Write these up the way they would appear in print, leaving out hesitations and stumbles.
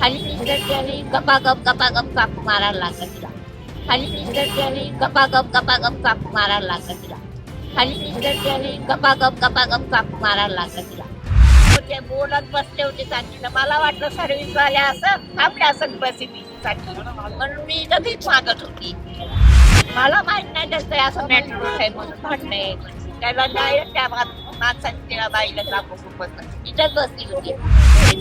खाली निसटली आणि गपागप गपागप चाकू मारायला लागला तिला. खाली निसटली आणि गपागप गपागप चाकू मारायला लागला तिला. खाली निसटली आणि गपागप गपागप चाकू मारायला लागला तिला. ते बोलत बसले होते सांगलीला. मला वाटलं सर्व्हिसवाल्या असं थांबल्या असं बसीसाठी, म्हणून मी इथं भीक मागत होती. मला माहित नाही त्याचं असं मेट्रो आहे म्हणून भांडणे. त्याला डायरेक्ट त्या माणसाने तिला बाईला चाकू बसला. इथंच बसली होती.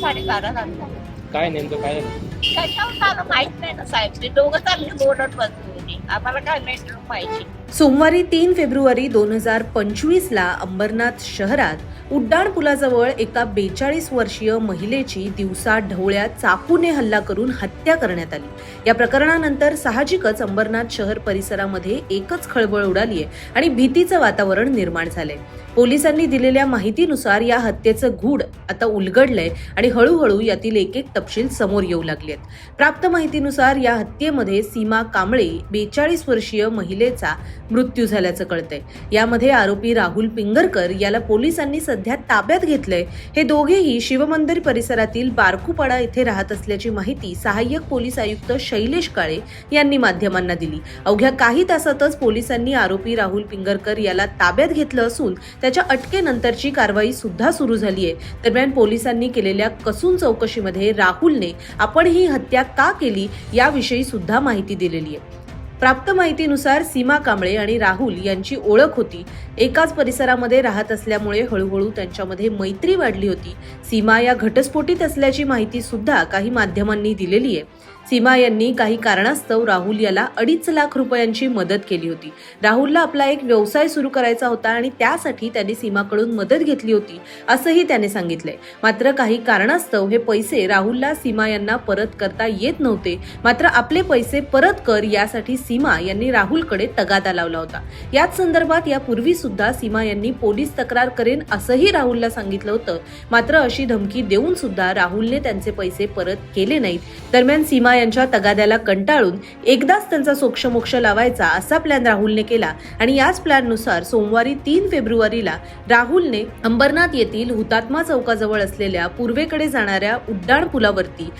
12:30 झाले. काय नेमकं काय झालं? कशावर झालं माहित नाही ना साहेब. ते दोघं चांगले बोलत बसले होते. आम्हाला काय मेट्रो पाहिजे. सोमवारी 3 फेब्रुवारी 2025ला अंबरनाथ शहरात उड्डाण पुलाजवळ एका 42 वर्षीय महिलेची दिवसा ढवळ्या चाकूने हल्ला करून हत्या करण्यात आली. या प्रकरणानंतर साहजिकच अंबरनाथ शहर परिसरामध्ये एकच खळबळ उडाली आहे आणि भीतीचं वातावरण निर्माण झालंय. पोलिसांनी दिलेल्या माहितीनुसार या हत्येचं गूढ आता उलगडलंय आणि हळूहळू यातील एक एक तपशील समोर येऊ लागलेत. प्राप्त माहितीनुसार या हत्येमध्ये सीमा कांबळे 42 वर्षीय महिलेचा मृत्यू झाल्याचं कळतंय. यामध्ये आरोपी राहुल पिंगरकर याला पोलिसांनी सध्या ताब्यात घेतलंय. हे दोघेही शिवमंदिर परिसरातील बारकुपाडा येथे राहत असल्याची माहिती सहाय्यक पोलीस आयुक्त शैलेश काळे यांनी माध्यमांना दिली. अवघ्या काही तासातच पोलिसांनी आरोपी राहुल पिंगरकर याला ताब्यात घेतलं असून त्याच्या अटकेनंतरची कारवाई सुद्धा सुरू झाली आहे. दरम्यान पोलिसांनी केलेल्या कसून चौकशीमध्ये राहुलने आपण ही हत्या का केली याविषयी सुद्धा माहिती दिलेली आहे. प्राप्त माहितीनुसार सीमा कांबळे आणि राहुल यांची ओळख होती. एकाच परिसरामध्ये राहत असल्यामुळे हळूहळू त्यांच्यामध्ये मैत्री वाढली होती. सीमा या घटस्फोटीत असल्याची माहिती सुद्धा काही माध्यमांनी दिलेली आहे. सीमा यांनी काही कारणास्तव राहुल याला 2.5 लाख रुपयांची मदत केली होती. राहुलला आपला एक व्यवसाय सुरू करायचा होता आणि त्यासाठी त्याने सीमाकडून मदत घेतली होती असंही त्याने सांगितलंय. मात्र काही कारणास्तव हे पैसे राहुलला सीमा यांना परत करता येत नव्हते. मात्र आपले पैसे परत कर यासाठी सीमा यांनी राहुलकडे तगादा लावला होता. याच संदर्भात यापूर्वी सुद्धा सीमा यांनी पोलीस तक्रार करेन असंही राहुलला सांगितलं होतं. मात्र अशी धमकी देऊन सुद्धा राहुलने त्यांचे पैसे परत केले नाहीत. दरम्यान सीमा यांच्या तगाद्याला कंटाळून एकदाच त्यांचा सोक्षमोक्ष लावायचा असा प्लॅन राहुलने केला आणि याच प्लॅननुसार सोमवारी 3 फेब्रुवारीला राहुलने अंबरनाथ येथील हुतात्मा चौकाजवळ असलेल्या पूर्वेकडे जाणाऱ्या उड्डाण पुलावरती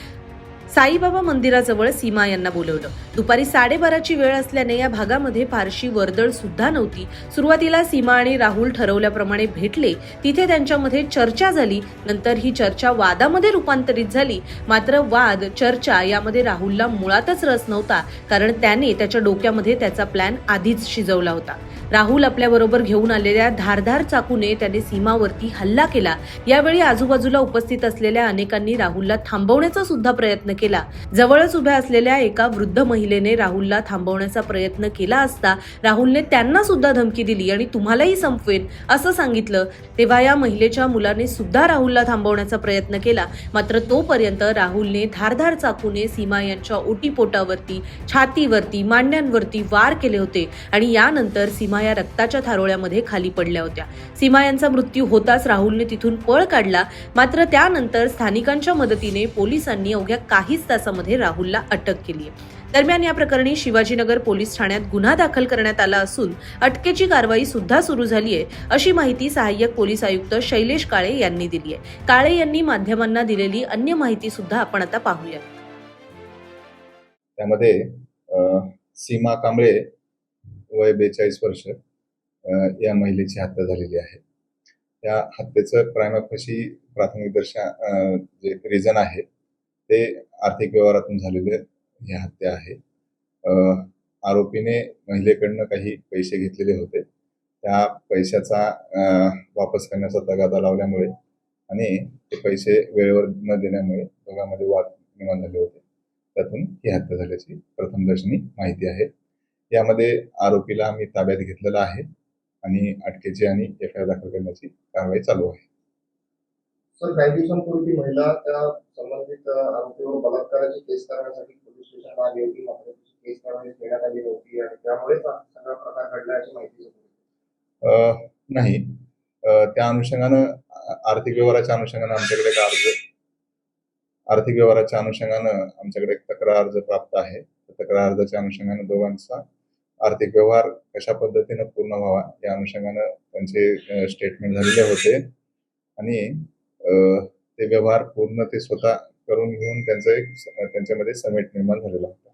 साईबाबा मंदिराजवळ सीमा यांना बोलवलं. दुपारी 12:30ची वेळ असल्याने या भागामध्ये फारशी वर्दळ सुद्धा नव्हती. सुरुवातीला सीमा आणि राहुल ठरवल्याप्रमाणे भेटले. तिथे त्यांच्यामध्ये चर्चा झाली. नंतर ही चर्चा वादामध्ये रूपांतरित झाली. मात्र वाद चर्चा यामध्ये राहुलला मुळातच रस नव्हता, कारण त्याने त्याच्या डोक्यामध्ये त्याचा प्लॅन आधीच शिजवला होता. राहुल आपल्याबरोबर घेऊन आलेल्या धारधार चाकूने त्याने सीमावरती हल्ला केला. यावेळी आजूबाजूला उपस्थित असलेल्या अनेकांनी राहुलला थांबवण्याचा सुद्धा प्रयत्न केला. जवळच उभ्या असलेल्या एका वृद्ध महिलेने राहुलला थांबवण्याचा प्रयत्न केला असता राहुलने त्यांना सुद्धा धमकी दिली आणि तुम्हालाही संपवेन असं सांगितलं. तेव्हा या महिलेच्या मुलाने सुद्धा राहुलला थांबवण्याचा प्रयत्न केला. मात्र तोपर्यंत राहुलने धारधार चाकूने सीमा यांच्या ओटीपोटावरती, छातीवरती, मांड्यांवरती वार केले होते आणि यानंतर सीमा या रक्ताच्या थारोळ्यामध्ये खाली पडल्या होत्या. सीमा यांचा मृत्यू होताच राहुलने तिथून पळ काढला. मात्र त्यानंतर स्थानिकांच्या मदतीने पोलिसांनी अवघ्या काहीच तासामध्ये राहुलला अटक केली. दरम्यान या प्रकरणी शिवाजीनगर पोलीस ठाण्यात गुन्हा दाखल करण्यात आला असून अटकेची कारवाई सुद्धा सुरू झाली आहे अशी माहिती सहाय्यक पोलीस आयुक्त शैलेश काळे यांनी दिली आहे. काळे यांनी माध्यमांना दिलेली अन्य माहिती सुद्धा आपण आता पाहूया. त्यामध्ये सीमा कांबळे वय 42 वर्ष या महिलेची हत्या झालेली आहे. या हत्येचं प्राथमिक दर्शा जे रिझन आहे ते आर्थिक व्यवहारातून झालेले ही हत्या आहे. आरोपीने महिलेकडनं काही पैसे घेतलेले होते. त्या पैशाचा वापस करण्याचा तगादा लावल्यामुळे आणि ते पैसे वेळेवर न देण्यामुळे दोघांमध्ये वाद निर्माण झाले होते. त्यातून ही हत्या झाल्याची प्रथमदर्शनी माहिती आहे. यामध्ये आरोपीला आम्ही ताब्यात घेतलेला आहे आणि अटकेची आणि एफआयआर दाखल करण्याची कारवाई चालू आहे. सर, काही दिवसांपूर्वी ती महिला त्या संबंधित आरोपीवर बलात्काराची केस करण्यासाठी पोलीस स्टेशनला आली होती. मात्र केस कारवाई घेण्यात आली नव्हती आणि त्यामुळेच सगळा प्रकार घडला अशी माहिती नाही. त्या अनुषंगानं आर्थिक व्यवहाराच्या अनुषंगानं आमच्याकडे एक तक्रार अर्ज प्राप्त आहे. तक्रार अर्जाच्या अनुषंगानं दोघांचा आर्थिक व्यवहार कशा पद्धतीनं पूर्ण व्हावा या अनुषंगानं त्यांचे स्टेटमेंट झालेले होते आणि ते व्यवहार पूर्ण ते स्वतः करून घेऊन त्यांचा एक त्यांच्यामध्ये समेट निर्माण झालेला होता.